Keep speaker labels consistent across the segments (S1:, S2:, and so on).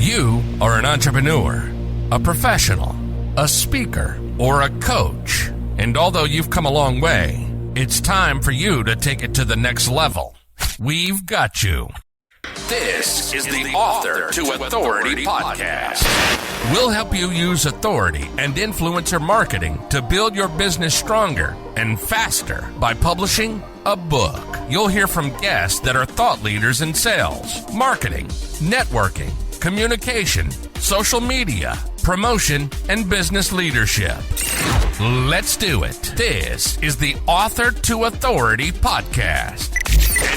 S1: You are an entrepreneur, a professional, a speaker, or a coach. And although you've come a long way, it's time for you to take it to the next level. We've got you. This is the Author to Authority podcast. We'll help you use authority and influencer marketing to build your business stronger and faster by publishing a book. You'll hear from guests that are thought leaders in sales, marketing, networking, communication, social media, promotion, and business leadership. Let's do it. This is the Author to Authority podcast.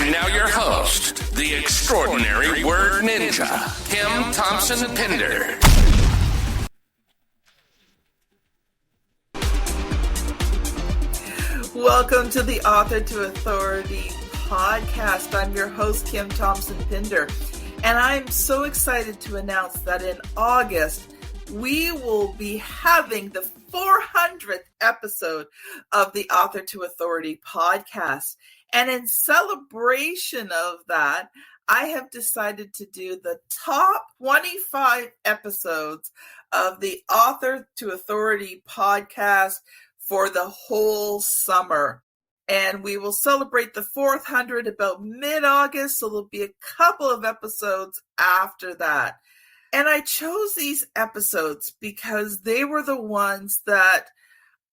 S1: And now your host, the extraordinary word ninja, Kim Thompson Pinder.
S2: Welcome to the Author to Authority podcast. I'm your host, Kim Thompson Pinder, and I'm so excited to announce that in August, we will be having the 400th episode of the Author to Authority podcast. And in celebration of that, I have decided to do the top 25 episodes of the Author to Authority podcast for the whole summer. And we will celebrate the 400 about mid-August, so there'll be a couple of episodes after that. And I chose these episodes because they were the ones that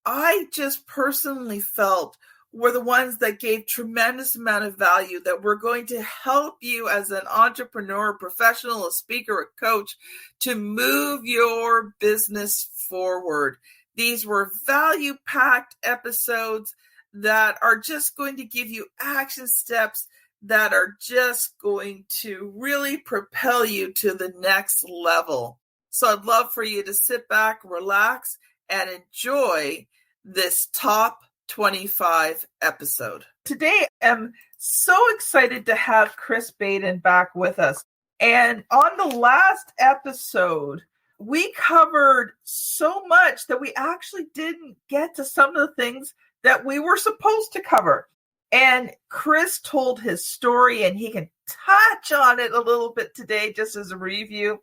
S2: I just personally felt were the ones that gave tremendous amount of value, that were going to help you as an entrepreneur, a professional, a speaker, a coach, to move your business forward. These were value-packed episodes that are just going to give you action steps that are just going to really propel you to the next level. So I'd love for you to sit back, relax, and enjoy this top 25 episode. Today, I'm so excited to have Chris Baden back with us. And on the last episode, we covered so much that we actually didn't get to some of the things that we were supposed to cover. And Chris told his story, and he can touch on it a little bit today just as a review.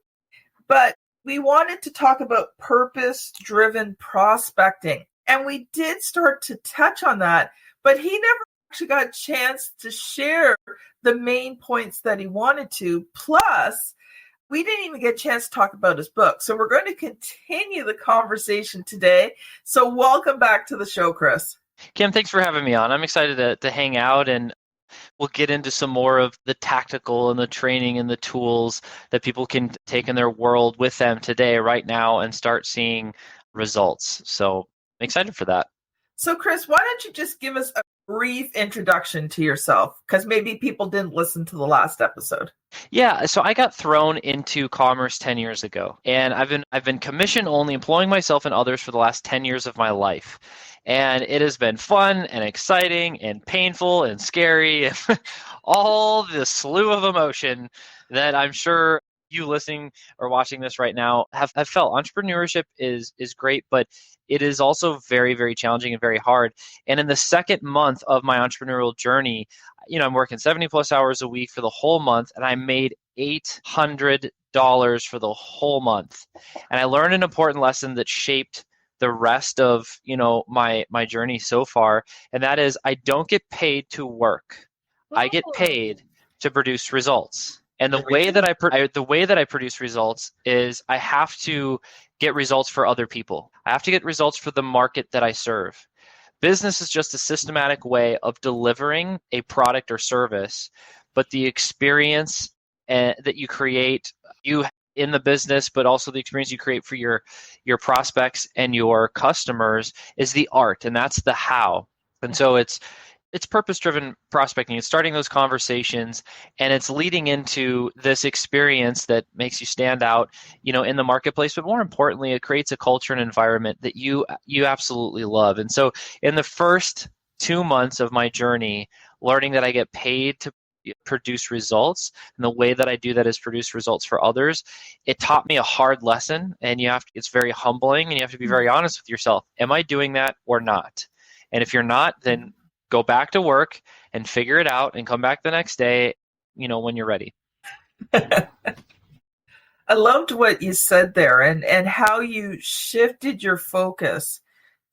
S2: But we wanted to talk about purpose-driven prospecting. And we did start to touch on that, but he never actually got a chance to share the main points that he wanted to. Plus, we didn't even get a chance to talk about his book. So we're going to continue the conversation today. So welcome back to the show, Chris.
S3: Kim, thanks for having me on. I'm excited to hang out, and we'll get into some more of the tactical and the training and the tools that people can take in their world with them today, right now, and start seeing results. So I'm excited for that.
S2: So Chris, why don't you just give us a brief introduction to yourself? Because maybe people didn't listen to the last episode.
S3: Yeah, so I got thrown into commerce 10 years ago, and I've been commission only, employing myself and others for the last 10 years of my life. And it has been fun and exciting and painful and scary and all the slew of emotion that I'm sure you listening or watching this right now have felt. Entrepreneurship is great, but it is also very, very challenging and very hard. And in the second month of my entrepreneurial journey, I'm working 70 plus hours a week for the whole month, and I made $800 for the whole month. And I learned an important lesson that shaped the rest of my journey so far, and that is I don't get paid to work. I get paid to produce results. And the way that I produce results is I have to get results for other people. I have to get results for the market that I serve. Business is just a systematic way of delivering a product or service, but the experience that you create, you in the business, but also the experience you create for your prospects and your customers is the art, and that's the how. And so it's purpose-driven prospecting. It's starting those conversations, and it's leading into this experience that makes you stand out, in the marketplace. But more importantly, it creates a culture and environment that you absolutely love. And so in the first 2 months of my journey, learning that I get paid to produce results, and the way that I do that is produce results for others, it taught me a hard lesson, and it's very humbling, and you have to be very honest with yourself. Am I doing that or not? And if you're not, then go back to work and figure it out and come back the next day, when you're ready.
S2: I loved what you said there, and how you shifted your focus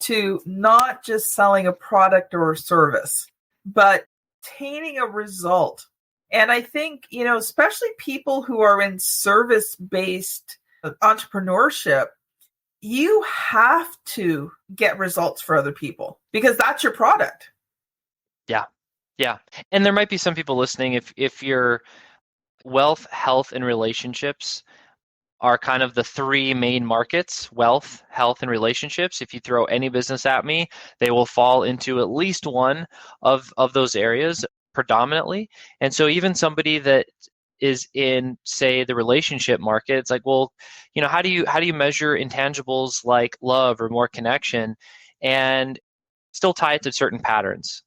S2: to not just selling a product or a service, but attaining a result. And I think, especially people who are in service-based entrepreneurship, you have to get results for other people because that's your product.
S3: Yeah. Yeah. And there might be some people listening, if your wealth, health, and relationships are kind of the three main markets: wealth, health, and relationships. If you throw any business at me, they will fall into at least one of those areas predominantly. And so even somebody that is in, say, the relationship market, it's like, well, how do you measure intangibles like love or more connection and still tie it to certain patterns?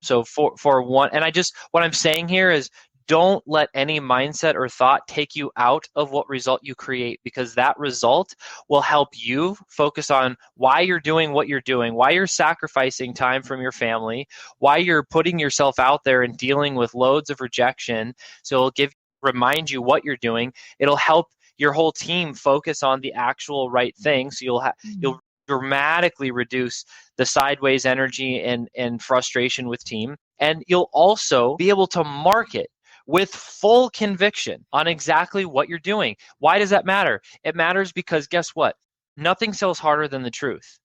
S3: So for one, and what I'm saying here is, don't let any mindset or thought take you out of what result you create, because that result will help you focus on why you're doing what you're doing, why you're sacrificing time from your family, why you're putting yourself out there and dealing with loads of rejection. So it'll remind you what you're doing. It'll help your whole team focus on the actual right thing. So you'll dramatically reduce the sideways energy and frustration with team. And you'll also be able to market with full conviction on exactly what you're doing. Why does that matter? It matters because guess what? Nothing sells harder than the truth.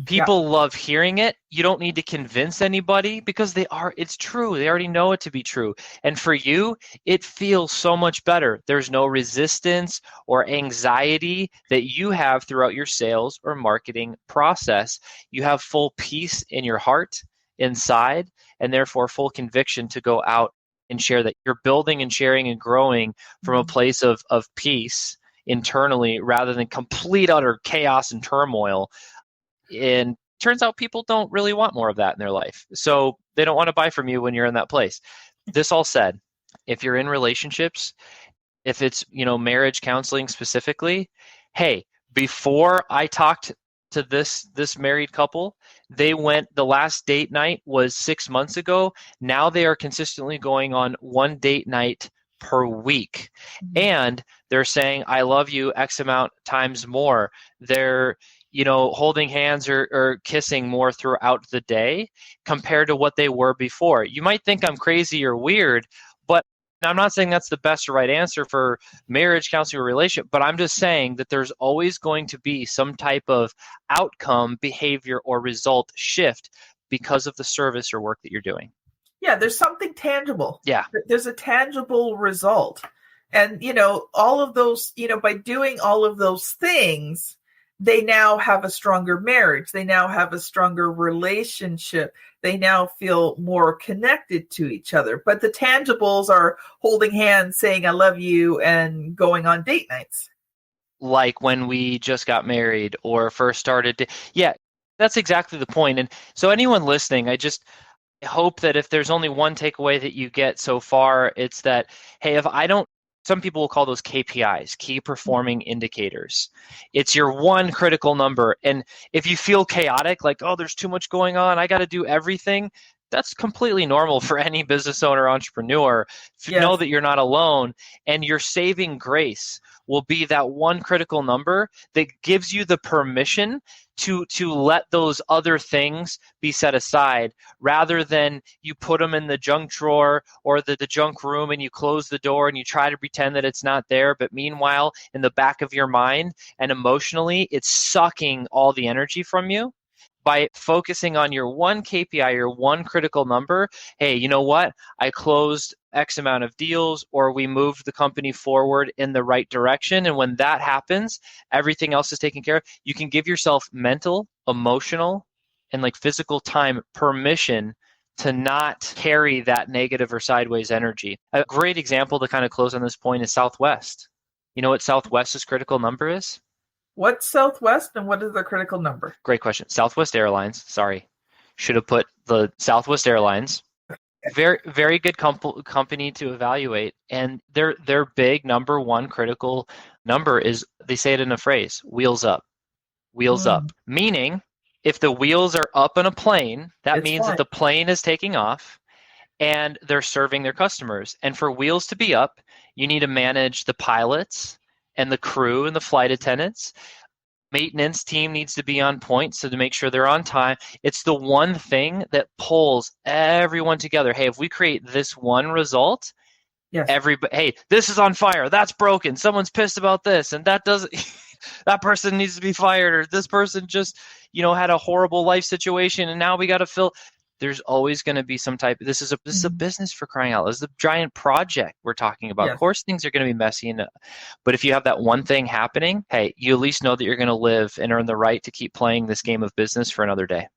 S3: People love hearing it. You don't need to convince anybody because it's true. They already know it to be true. And for you, it feels so much better. There's no resistance or anxiety that you have throughout your sales or marketing process. You have full peace in your heart inside, and therefore full conviction to go out and share that you're building and sharing and growing from a place of peace internally rather than complete utter chaos and turmoil. And turns out people don't really want more of that in their life. So they don't want to buy from you when you're in that place. This all said, if you're in relationships, if it's, marriage counseling specifically, hey, before I talked to this married couple, the last date night was 6 months ago. Now they are consistently going on one date night per week. And they're saying, I love you X amount times more. They're, holding hands or kissing more throughout the day compared to what they were before. You might think I'm crazy or weird, but I'm not saying that's the best or right answer for marriage counseling or relationship, but I'm just saying that there's always going to be some type of outcome, behavior, or result shift because of the service or work that you're doing.
S2: Yeah, there's something tangible.
S3: Yeah.
S2: There's a tangible result. And, all of those, by doing all of those things, they now have a stronger marriage. They now have a stronger relationship. They now feel more connected to each other. But the tangibles are holding hands, saying, I love you, and going on date nights.
S3: Like when we just got married or first started. Yeah, that's exactly the point. And so anyone listening, I just hope that if there's only one takeaway that you get so far, it's that, hey, some people will call those KPIs, key performing indicators. It's your one critical number. And if you feel chaotic, like, oh, there's too much going on, I got to do everything, that's completely normal for any business owner, entrepreneur.
S2: Yes.
S3: Know that you're not alone, and your saving grace will be that one critical number that gives you the permission to let those other things be set aside, rather than you put them in the junk drawer or the junk room and you close the door and you try to pretend that it's not there. But meanwhile, in the back of your mind and emotionally, it's sucking all the energy from you. By focusing on your one KPI, your one critical number, hey, you know what? I closed X amount of deals, or we moved the company forward in the right direction. And when that happens, everything else is taken care of. You can give yourself mental, emotional, and physical time permission to not carry that negative or sideways energy. A great example to kind of close on this point is Southwest. You know what Southwest's critical number is?
S2: What's Southwest and what is their critical number?
S3: Great question. Southwest Airlines. Sorry. Should have put the Southwest Airlines. Very, very good company to evaluate. And their big number one critical number is, they say it in a phrase, wheels up. Wheels up. Meaning, if the wheels are up in a plane, that means that the plane is taking off and they're serving their customers. And for wheels to be up, you need to manage the pilots and the crew and the flight attendants. Maintenance team needs to be on point, so to make sure they're on time. It's the one thing that pulls everyone together. Hey, if we create this one result,
S2: Yes.
S3: everybody, hey, this is on fire, that's broken, someone's pissed about this, and that doesn't that person needs to be fired, or this person just, had a horrible life situation and now we got to fill. There's always going to be some type. This is a business, for crying out loud. This is a giant project we're talking about.
S2: Yes.
S3: Of course, things are going to be messy, but if you have that one thing happening, hey, you at least know that you're going to live and earn the right to keep playing this game of business for another day.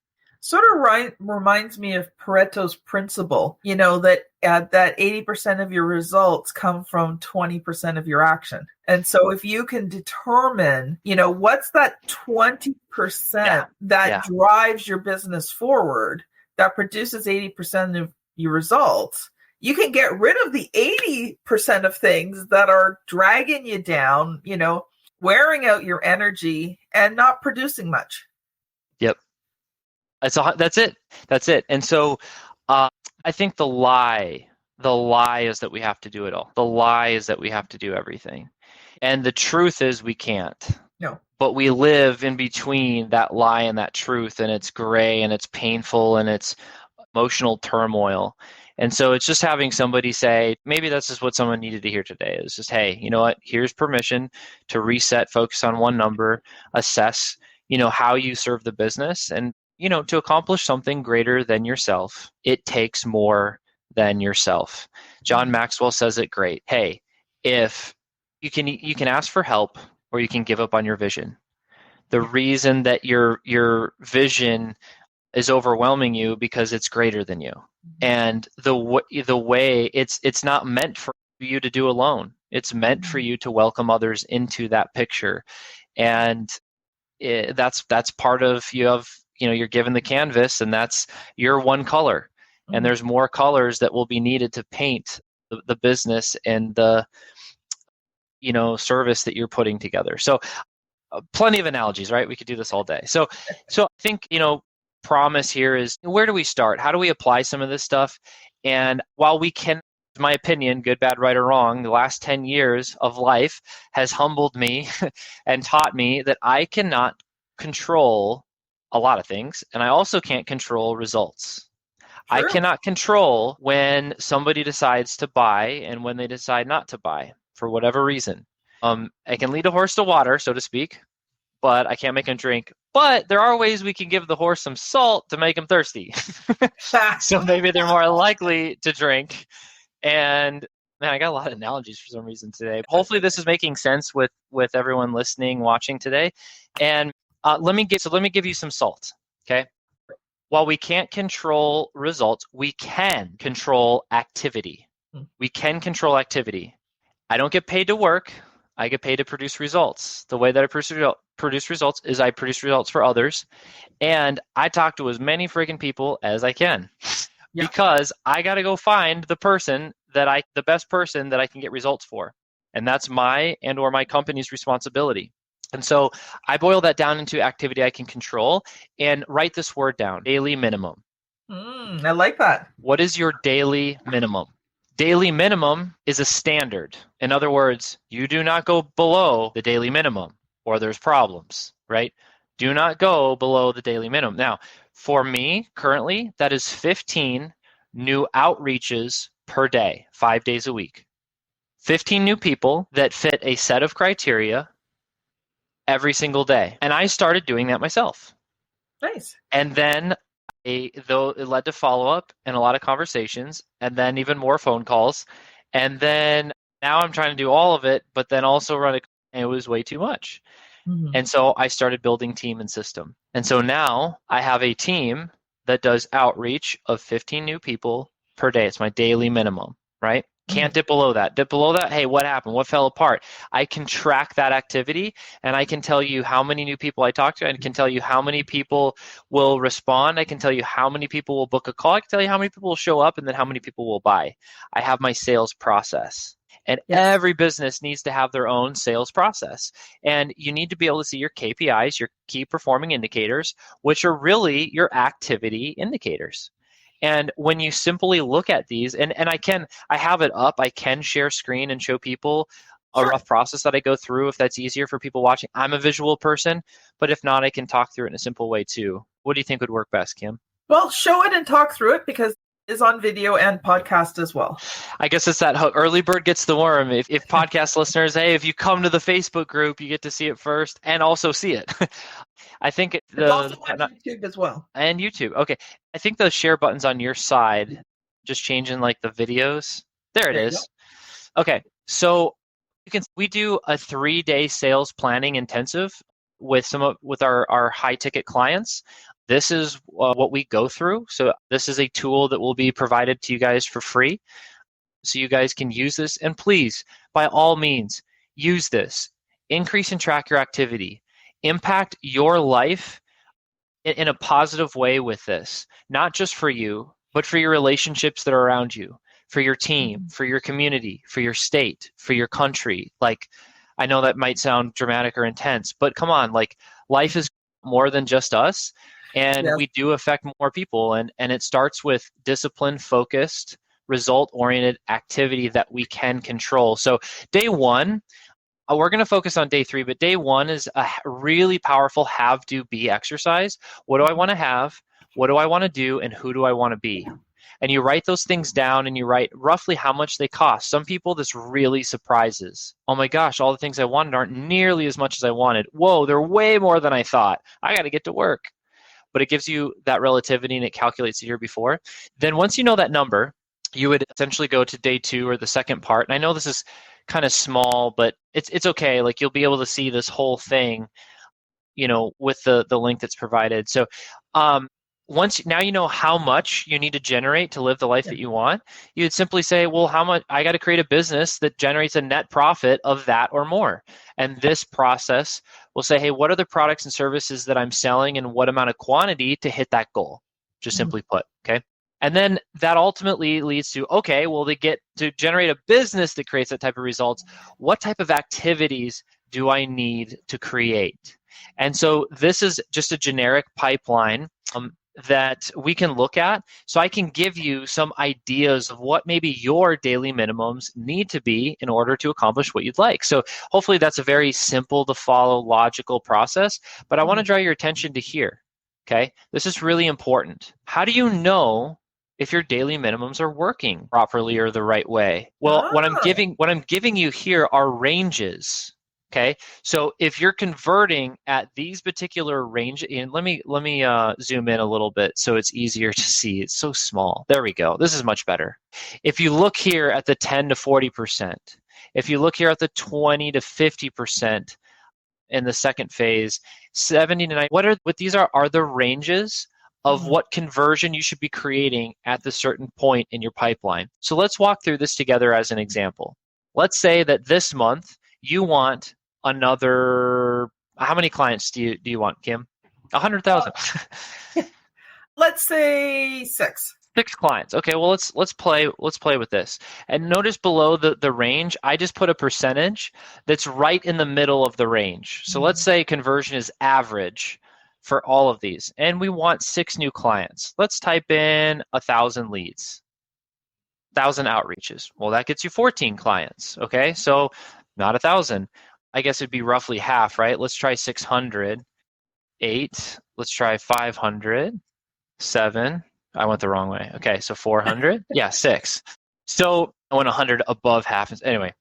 S2: Sort of reminds me of Pareto's principle, that 80% of your results come from 20% of your action. And so if you can determine, what's that 20% that drives your business forward, that produces 80% of your results, you can get rid of the 80% of things that are dragging you down, wearing out your energy and not producing much.
S3: Yep. That's it. And so I think the lie is that we have to do it all. The lie is that we have to do everything. And the truth is we can't.
S2: No.
S3: But we live in between that lie and that truth, and it's gray and it's painful and it's emotional turmoil. And so it's just having somebody say, maybe that's just what someone needed to hear today. It's just, hey, you know what? Here's permission to reset, focus on one number, assess, how you serve the business, and to accomplish something greater than yourself, it takes more than yourself. John Maxwell says it great. Hey, if you can ask for help or you can give up on your vision. The reason that your vision is overwhelming you because it's greater than you. And the way it's not meant for you to do alone. It's meant for you to welcome others into that picture. And that's part of you're given the canvas, and that's your one color. And there's more colors that will be needed to paint the business and the service that you're putting together. So plenty of analogies, right? We could do this all day. So I think, promise here is, where do we start? How do we apply some of this stuff? And while we can, in my opinion, good, bad, right, or wrong, the last 10 years of life has humbled me and taught me that I cannot control a lot of things, and I also can't control results. True. I cannot control when somebody decides to buy and when they decide not to buy for whatever reason. I can lead a horse to water, so to speak, but I can't make him drink. But there are ways we can give the horse some salt to make him thirsty. So maybe they're more likely to drink. And man, I got a lot of analogies for some reason today. Hopefully this is making sense with everyone listening, watching today. And let me give you some salt, okay? While we can't control results, we can control activity. We can control activity. I don't get paid to work. I get paid to produce results. The way that I produce results is I produce results for others, and I talk to as many freaking people as I can. Yeah. Because I got to go find the best person that I can get results for. And that's my or my company's responsibility. And so I boil that down into activity I can control and write this word down: daily minimum.
S2: I like that.
S3: What is your daily minimum? Daily minimum is a standard. In other words, you do not go below the daily minimum or there's problems, right? Do not go below the daily minimum. Now, for me, currently, that is 15 new outreaches per day, 5 days a week. 15 new people that fit a set of criteria every single day. And I started doing that myself.
S2: Nice.
S3: And then though it led to follow-up and a lot of conversations, and then even more phone calls. And then now I'm trying to do all of it, but then also run it, and it was way too much. And so I started building team and system. And so now I have a team that does outreach of 15 new people per day. It's my daily minimum, right? Can't dip below that. Dip below that, hey, what happened? What fell apart? I can track that activity, and I can tell you how many new people I talked to. I can tell you how many people will respond. I can tell you how many people will book a call. I can tell you how many people will show up, and then how many people will buy. I have my sales process. And every business needs to have their own sales process. And you need to be able to see your KPIs, your key performing indicators, which are really your activity indicators. And when you simply look at these, and I have it up, I can share screen and show people a rough process that I go through if that's easier for people watching. I'm a visual person, but if not, I can talk through it in a simple way too. What do you think would work best, Kim?
S2: Well, show it and talk through it because it is on video and podcast as well.
S3: I guess it's that early bird gets the worm. If podcast listeners, hey, if you come to the Facebook group, you get to see it first and also see it. I think
S2: it's also on YouTube as well.
S3: And YouTube. Okay. I think the share button's on your side, just changing like the videos. There it is. Okay. So we do a 3-day sales planning intensive with our high ticket clients. This is what we go through. So this is a tool that will be provided to you guys for free. So you guys can use this. And please, by all means, use this. Increase and track your activity. Impact your life in a positive way with this. Not just for you, but for your relationships that are around you, for your team, for your community, for your state, for your country. Like, I know that might sound dramatic or intense, but come on, like, life is more than just us. And we do affect more people. And it starts with discipline, focused, result-oriented activity that we can control. So day one, we're going to focus on day 3, but day 1 is a really powerful have, do, be exercise. What do I want to have? What do I want to do? And who do I want to be? And you write those things down and you write roughly how much they cost. Some people, this really surprises. Oh my gosh, all the things I wanted aren't nearly as much as I wanted. Whoa, they're way more than I thought. I got to get to work. But it gives you that relativity and it calculates the year before. Then once you know that number, you would essentially go to day 2 or the second part. And I know this is kind of small, but it's okay. Like, you'll be able to see this whole thing, with the link that's provided. So now you know how much you need to generate to live the life that you want, you would simply say, well, how much I got to create a business that generates a net profit of that or more. And this process will say, hey, what are the products and services that I'm selling and what amount of quantity to hit that goal? Just simply put, okay? And then that ultimately leads to, okay, well, they get to generate a business that creates that type of results. What type of activities do I need to create? And so this is just a generic pipeline that we can look at. So I can give you some ideas of what maybe your daily minimums need to be in order to accomplish what you'd like. So hopefully that's a very simple to follow, logical process. But I want to draw your attention to here. Okay, this is really important. How do you know if your daily minimums are working properly or the right way? Well, what I'm giving you here are ranges. Okay, so if you're converting at these particular range, and let me zoom in a little bit so it's easier to see. It's so small. There we go. This is much better. If you look here at the 10 to 40%, if you look here at the 20 to 50% in the second phase, 70 to 90, what these are the ranges of what conversion you should be creating at the certain point in your pipeline. So let's walk through this together as an example. Let's say that this month you want another, how many clients do you want, Kim? 100,000.
S2: Let's say 6.
S3: 6 clients. Okay, well let's play with this. And notice below the range, I just put a percentage that's right in the middle of the range. So let's say conversion is average for all of these, and we want 6 new clients. Let's type in 1,000 leads, 1,000 outreaches. Well, that gets you 14 clients. Okay, so not 1,000. I guess it'd be roughly half, right? Let's try 600, 8. Let's try 500, 7. I went the wrong way. Okay, so 400. Yeah, 6. So I went 100 above half. Anyway,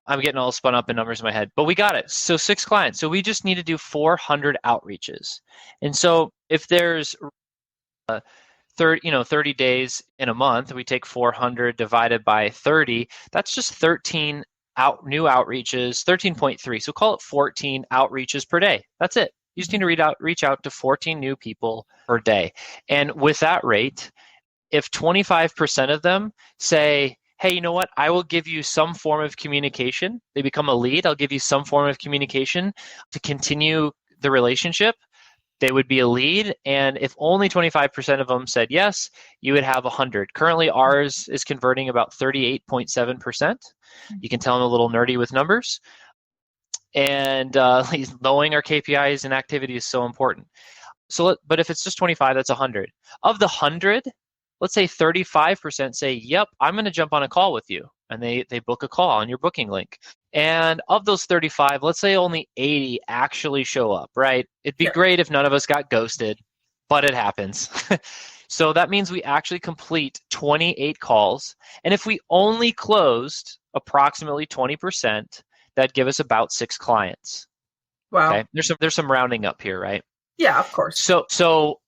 S3: I'm getting all spun up in numbers in my head, but we got it. So 6 clients. So we just need to do 400 outreaches. And so if there's 30 days in a month, we take 400 divided by 30. That's just 13 new outreaches, 13.3. So call it 14 outreaches per day. That's it. You just need to reach out to 14 new people per day. And with that rate, if 25% of them say, hey, you know what, I will give you some form of communication, they become a lead, I'll give you some form of communication to continue the relationship, they would be a lead. And if only 25% of them said yes, you would have 100. Currently, ours is converting about 38.7%. You can tell I'm a little nerdy with numbers. And knowing our KPIs and activity is so important. But if it's just 25, that's 100. Of the 100, let's say 35% say, yep, I'm going to jump on a call with you. And they book a call on your booking link. And of those 35, let's say only 80 actually show up, right? It'd be
S2: Yeah.
S3: great if none of us got ghosted, but it happens. So that means we actually complete 28 calls. And if we only closed approximately 20%, that'd give us about 6 clients.
S2: Wow.
S3: Okay. There's some rounding up here, right?
S2: Yeah, of course.
S3: So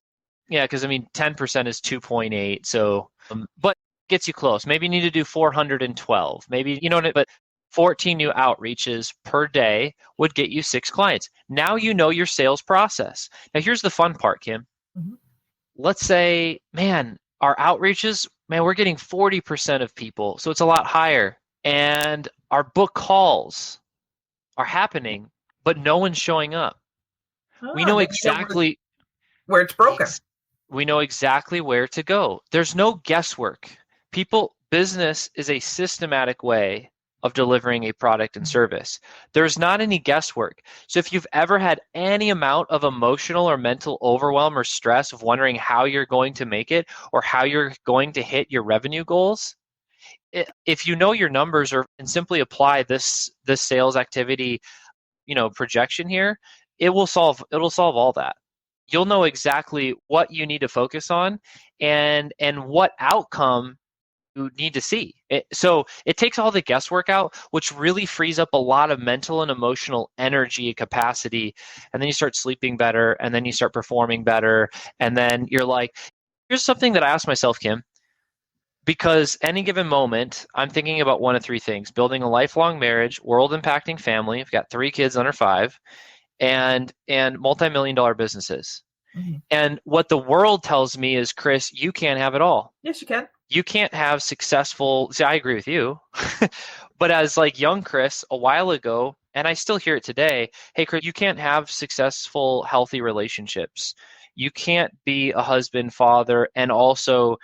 S3: yeah, because I mean 10% is 2.8. So but gets you close. Maybe you need to do 412. Maybe but 14 new outreaches per day would get you 6 clients. Now you know your sales process. Now here's the fun part, Kim.
S2: Mhm.
S3: Let's say, man, our outreaches, man, we're getting 40% of people. So it's a lot higher. And our book calls are happening, but no one's showing up. We know
S2: Then you
S3: exactly
S2: where it's broken.
S3: we know exactly where to go. There's no guesswork. Business is a systematic way of delivering a product and service. There's not any guesswork. So if you've ever had any amount of emotional or mental overwhelm or stress of wondering how you're going to make it or how you're going to hit your revenue goals, if you know your numbers and simply apply this sales activity, projection here, it'll solve all that. You'll know exactly what you need to focus on and what outcome you need to see. So it takes all the guesswork out, which really frees up a lot of mental and emotional energy and capacity. And then you start sleeping better, and then you start performing better. And then you're like, here's something that I asked myself, Kim, because any given moment, I'm thinking about one of 3 things: building a lifelong marriage, world-impacting family. I've got 3 kids under 5, and multi-million-dollar businesses.
S2: Mm-hmm.
S3: And what the world tells me is, Chris, you can't have it all.
S2: Yes, you can.
S3: You can't have successful. See, I agree with you. But as like young Chris a while ago, and I still hear it today, hey, Chris, you can't have successful, healthy relationships. You can't be a husband, father, and also,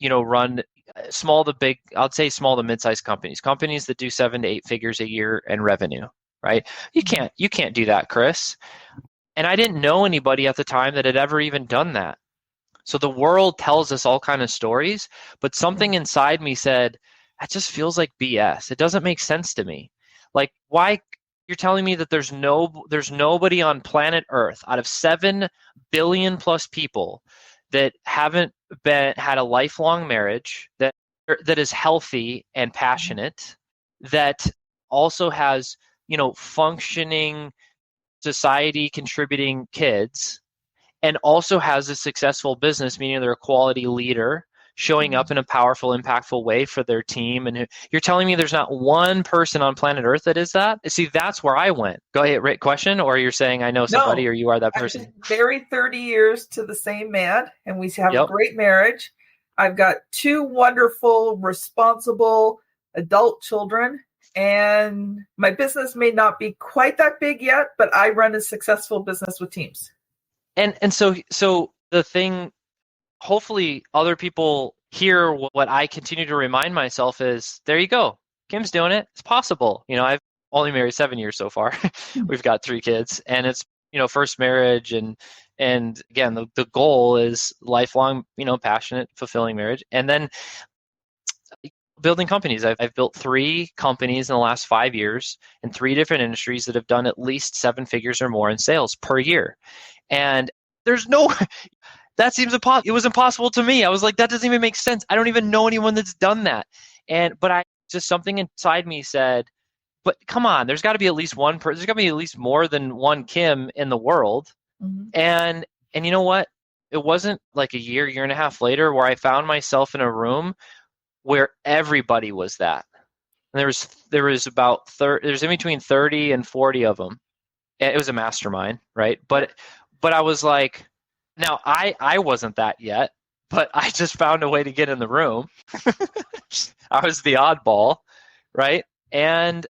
S3: run small to big, I'd say small to mid-sized companies that do 7 to 8 figures a year in revenue, right? You can't do that, Chris. And I didn't know anybody at the time that had ever even done that. So the world tells us all kind of stories, but something inside me said, that just feels like BS. It doesn't make sense to me. Like, why you're telling me that there's nobody on planet Earth out of 7 billion plus people that haven't had a lifelong marriage that is healthy and passionate, that also has, functioning society contributing kids, and also has a successful business, meaning they're a quality leader, showing up in a powerful, impactful way for their team. And you're telling me there's not one person on planet Earth that is that? See, that's where I went. Go ahead, Rick, question, or you're saying I know somebody, or you are that person?
S2: I've been married 30 years to the same man, and we have
S3: Yep.
S2: a great marriage. I've got 2 wonderful, responsible adult children, and my business may not be quite that big yet, but I run a successful business with teams.
S3: And so the thing, hopefully other people hear what I continue to remind myself is, there you go. Kim's doing it. It's possible. I've only married 7 years so far. We've got 3 kids, and it's, first marriage. And again, the goal is lifelong, passionate, fulfilling marriage. And then building companies. I've built 3 companies in the last 5 years in 3 different industries that have done at least 7 figures or more in sales per year. And that seems impossible. It was impossible to me. I was like, that doesn't even make sense. I don't even know anyone that's done that. But just something inside me said, but come on, there's got to be at least one person. There's got to be at least more than one Kim in the world. Mm-hmm. And you know what? It wasn't like a year and a half later where I found myself in a room where everybody was that. And there was about 30, there's in between 30 and 40 of them. It was a mastermind, right? But I was like, now I wasn't that yet, but I just found a way to get in the room. I was the oddball, right? And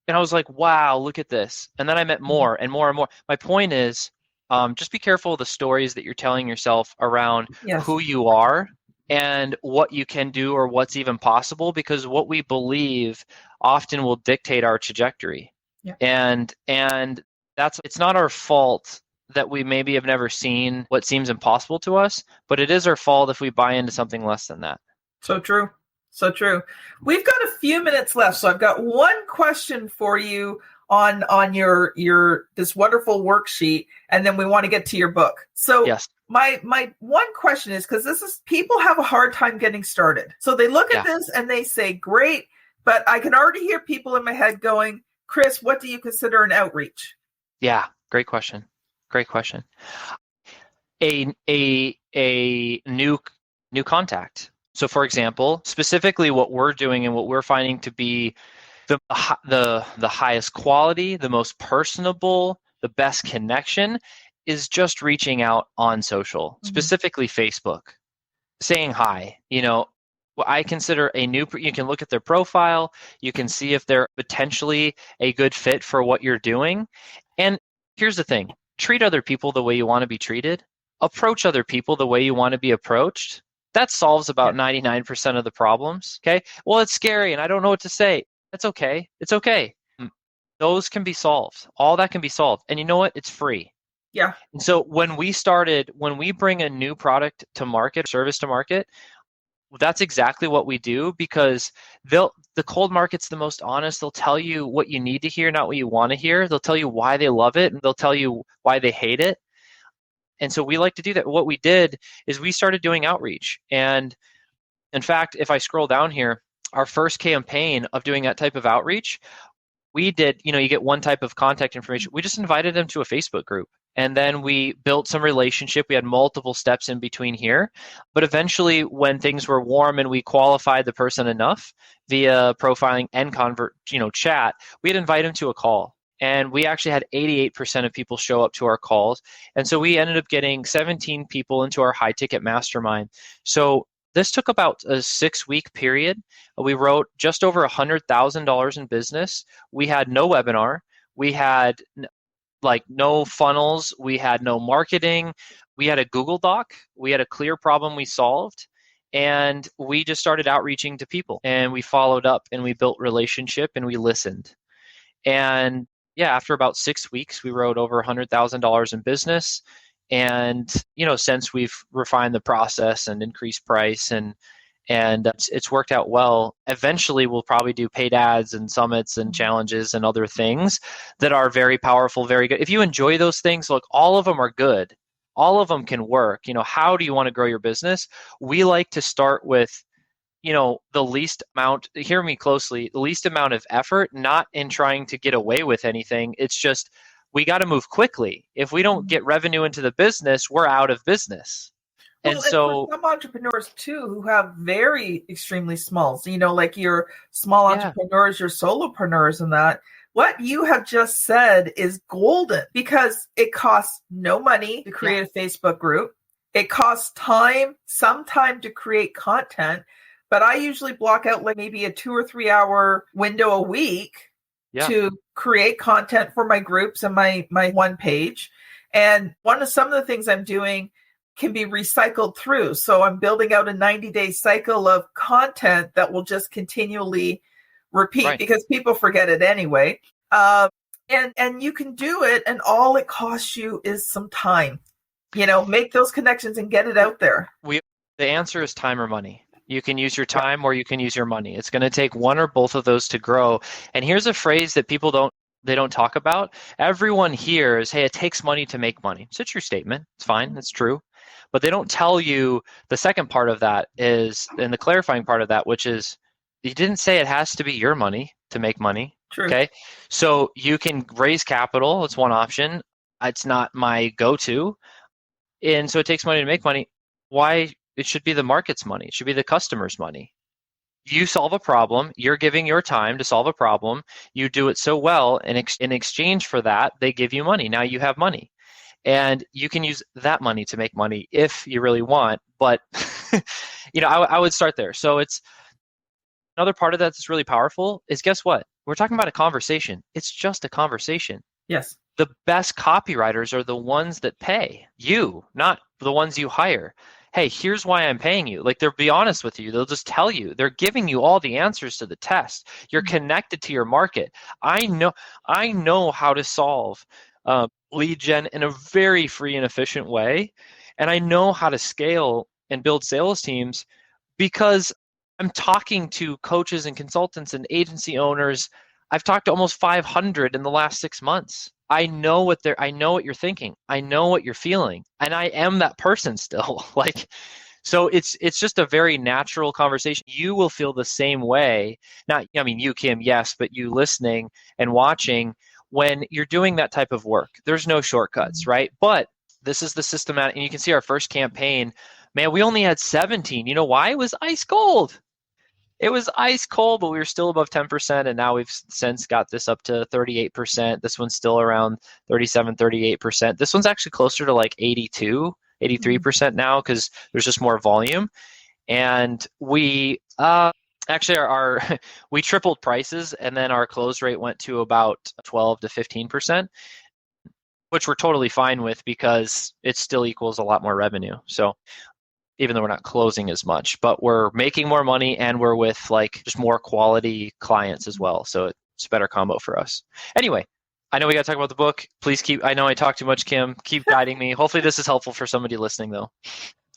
S3: I was like, wow, look at this. And then I met more and more and more. My point is, just be careful of the stories that you're telling yourself around who you are and what you can do or what's even possible, because what we believe often will dictate our trajectory. Yeah. And it's not our fault that we maybe have never seen what seems impossible to us, but it is our fault if we buy into something less than that.
S2: So true. So true. We've got a few minutes left, so I've got one question for you on your this wonderful worksheet, and then we want to get to your book. So
S3: yes.
S2: My one question is, because people have a hard time getting started. So they look at this and they say, great, but I can already hear people in my head going, Chris, what do you consider an outreach?
S3: Yeah, great question. Great question. A new contact. So for example, specifically what we're doing and what we're finding to be the highest quality, the most personable, the best connection is just reaching out on social, specifically Facebook, saying hi. I consider you can look at their profile, you can see if they're potentially a good fit for what you're doing. And here's the thing, treat other people the way you want to be treated, approach other people the way you want to be approached. That solves about 99% of the problems. Okay. Well, it's scary and I don't know what to say. That's okay. It's okay. Those can be solved. All that can be solved. And you know what? It's free.
S2: Yeah.
S3: And so when we bring a new product to market, service to market, that's exactly what we do, because the cold market's the most honest. They'll tell you what you need to hear, not what you want to hear. They'll tell you why they love it, and they'll tell you why they hate it. And so we like to do that. What we did is we started doing outreach. And in fact, if I scroll down here, our first campaign of doing that type of outreach, we did, you get one type of contact information. We just invited them to a Facebook group. And then we built some relationship. We had multiple steps in between here. But eventually, when things were warm and we qualified the person enough via profiling and chat, we'd invite them to a call. And we actually had 88% of people show up to our calls. And so we ended up getting 17 people into our high ticket mastermind. So this took about a 6-week period. We wrote just over $100,000 in business. We had no webinar. We had no funnels. We had no marketing. We had a Google Doc. We had a clear problem we solved. And we just started outreaching to people. And we followed up and we built relationship and we listened. And after about 6 weeks, we wrote over $100,000 in business. And, since we've refined the process and increased price and it's worked out well, eventually we'll probably do paid ads and summits and challenges and other things that are very powerful, very good. If you enjoy those things, look, all of them are good. All of them can work. How do you want to grow your business? We like to start with, the least amount, hear me closely, the least amount of effort, not in trying to get away with anything. It's just, we got to move quickly. If we don't get revenue into the business, we're out of business.
S2: And so some entrepreneurs too who have very extremely small, like your small entrepreneurs, your solopreneurs and that, what you have just said is golden, because it costs no money to create a Facebook group. It costs some time to create content, but I usually block out maybe a 2 or 3 hour window a week to create content for my groups and my one page. And some of the things I'm doing can be recycled through. So I'm building out a 90-day cycle of content that will just continually repeat because people forget it anyway. And you can do it, and all it costs you is some time. Make those connections and get it out there.
S3: The answer is time or money. You can use your time or you can use your money. It's going to take one or both of those to grow. And here's a phrase that people don't talk about. Everyone hears, hey, it takes money to make money. It's a true statement. It's fine. It's true. But they don't tell you the second part of that is, and the clarifying part of that, which is, you didn't say it has to be your money to make money.
S2: True.
S3: Okay. So you can raise capital. It's one option. It's not my go-to. And so it takes money to make money. Why? It should be the market's money. It should be the customer's money. You solve a problem. You're giving your time to solve a problem. You do it so well. And in exchange for that, they give you money. Now you have money. And you can use that money to make money if you really want. But, I would start there. So it's another part of that that's really powerful is, guess what? We're talking about a conversation. It's just a conversation.
S2: Yes.
S3: The best copywriters are the ones that pay you, not the ones you hire. Hey, here's why I'm paying you. They'll be honest with you. They'll just tell you. They're giving you all the answers to the test. You're connected to your market. I know how to solve lead gen in a very free and efficient way. And I know how to scale and build sales teams because I'm talking to coaches and consultants and agency owners. I've talked to almost 500 in the last 6 months. I know what you're thinking. I know what you're feeling. And I am that person still. So it's just a very natural conversation. You will feel the same way. Not, I mean, you, Kim, yes, but you listening and watching when you're doing that type of work. There's no shortcuts, right? But this is the systematic, and you can see our first campaign, man, we only had 17. You know why? It was ice cold. It was ice cold, but we were still above 10%, and now we've since got this up to 38%. This one's still around 37, 38%. This one's actually closer to like 82, 83% now because there's just more volume. And we actually our we tripled prices, and then our close rate went to about 12 to 15%, which we're totally fine with because it still equals a lot more revenue. So even though we're not closing as much, but we're making more money and we're with like just more quality clients as well. So it's a better combo for us. Anyway, I know we got to talk about the book. Please I know I talk too much, Kim. Keep guiding me. Hopefully this is helpful for somebody listening though.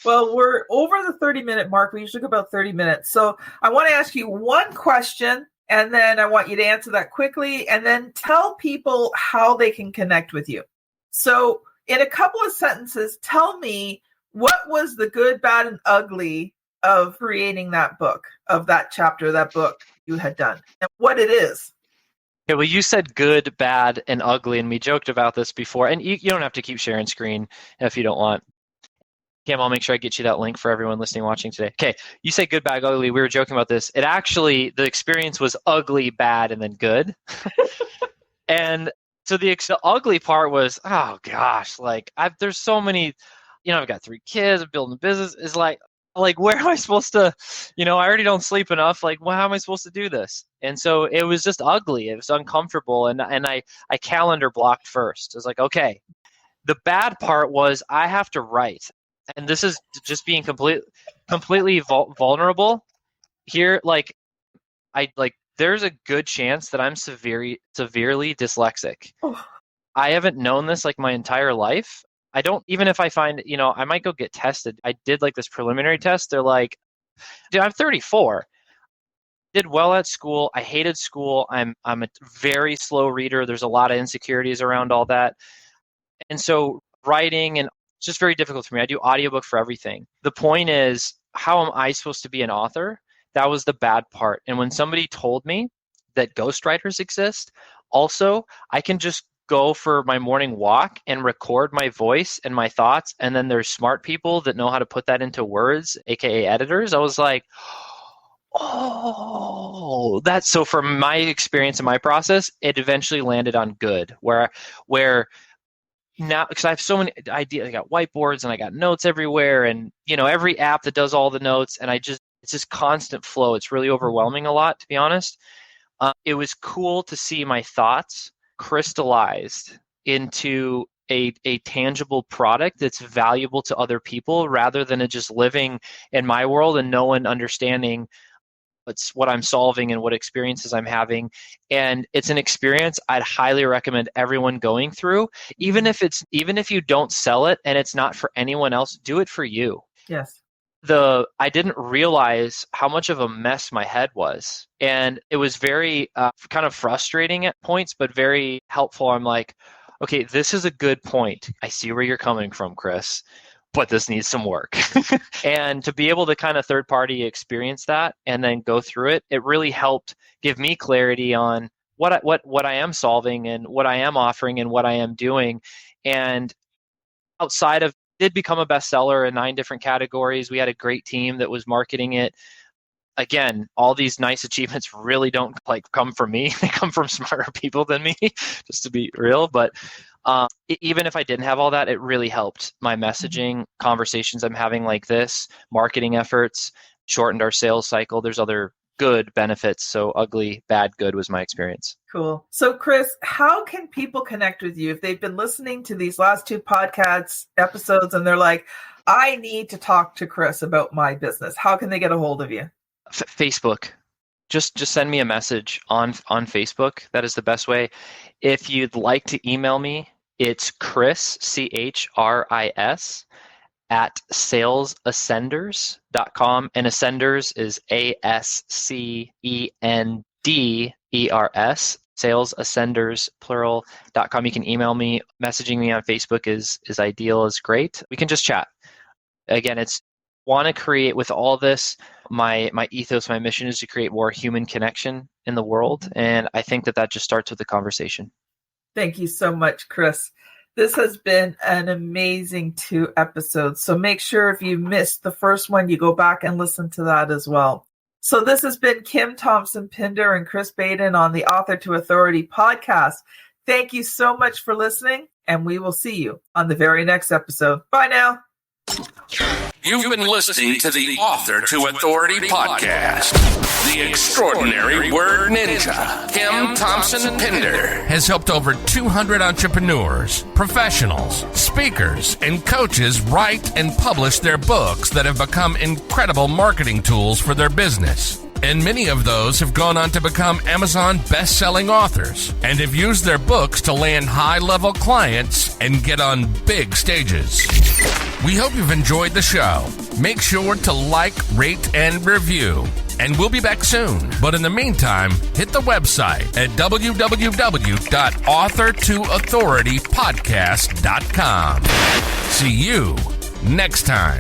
S2: Well, we're over the 30-minute mark. We usually go about 30 minutes. So I want to ask you one question, and then I want you to answer that quickly, and then tell people how they can connect with you. So in a couple of sentences, tell me, what was the good, bad, and ugly of creating that book, of that chapter, that book you had done, and what it is?
S3: Okay, well, you said good, bad, and ugly, and we joked about this before. And you don't have to keep sharing screen if you don't want. Cam, I'll make sure I get you that link for everyone listening, watching today. Okay, you say good, bad, ugly. We were joking about this. It actually, the experience was ugly, bad, and then good. And so the ugly part was, oh gosh, like there's so many. I've got 3 kids, I'm building a business. Is like, where am I supposed to, I already don't sleep enough. Like, how am I supposed to do this? And so it was just ugly. It was uncomfortable. And I calendar blocked first. I was like, okay. The bad part was I have to write. And this is just being completely vulnerable here. There's a good chance that I'm severely dyslexic.
S2: Oh.
S3: I haven't known this my entire life. I don't, even if I find, I might go get tested. I did this preliminary test. They're like, dude, I'm 34. Did well at school. I hated school. I'm a very slow reader. There's a lot of insecurities around all that. And so writing, and it's just very difficult for me. I do audiobook for everything. The point is, how am I supposed to be an author? That was the bad part. And when somebody told me that ghostwriters exist, also, I can just go for my morning walk and record my voice and my thoughts, and then there's smart people that know how to put that into words, aka editors. I was like, oh, that's so. From my experience and my process, it eventually landed on good, where now, because I have so many ideas, I got whiteboards and I got notes everywhere, and every app that does all the notes, and it's just constant flow. It's really overwhelming a lot, to be honest. It was cool to see my thoughts crystallized into a tangible product that's valuable to other people, rather than it just living in my world and no one understanding what I'm solving and what experiences I'm having. And it's an experience I'd highly recommend everyone going through, even if you don't sell it and it's not for anyone else, do it for you.
S2: Yes.
S3: I didn't realize how much of a mess my head was. And it was very kind of frustrating at points, but very helpful. I'm like, okay, this is a good point. I see where you're coming from, Chris, but this needs some work. And to be able to kind of third party experience that and then go through it, it really helped give me clarity on what I am solving and what I am offering and what I am doing. And outside of, did become a bestseller in 9 different categories. We had a great team that was marketing it. Again, all these nice achievements really don't come from me. They come from smarter people than me, just to be real. But even if I didn't have all that, it really helped my messaging, conversations I'm having like this, marketing efforts, shortened our sales cycle. There's other good benefits. So ugly, bad, good was my experience.
S2: Cool. So Chris, how can people connect with you if they've been listening to these last 2 podcast episodes and they're like, I need to talk to Chris about my business? How can they get a hold of you?
S3: Facebook. Just send me a message on Facebook. That is the best way. If you'd like to email me, it's Chris, CHRIS, at salesascenders.com. And Ascenders is ASCENDERS, salesascenders, plural.com. You can email me. Messaging me on Facebook is ideal, is great. We can just chat. Again, it's want to create with all this. My ethos, my mission is to create more human connection in the world. And I think that just starts with the conversation.
S2: Thank you so much, Chris. This has been an amazing 2 episodes. So make sure if you missed the first one, you go back and listen to that as well. So this has been Kim Thompson-Pinder and Chris Baden on the Author to Authority podcast. Thank you so much for listening, and we will see you on the very next episode. Bye now.
S1: You've been listening to the Author to Authority podcast. The extraordinary word ninja, Kim Thompson-Pinder, has helped over 200 entrepreneurs, professionals, speakers, and coaches write and publish their books that have become incredible marketing tools for their business. And many of those have gone on to become Amazon best-selling authors and have used their books to land high-level clients and get on big stages. We hope you've enjoyed the show. Make sure to like, rate, and review. And we'll be back soon. But in the meantime, hit the website at www.authortoauthoritypodcast.com. See you next time.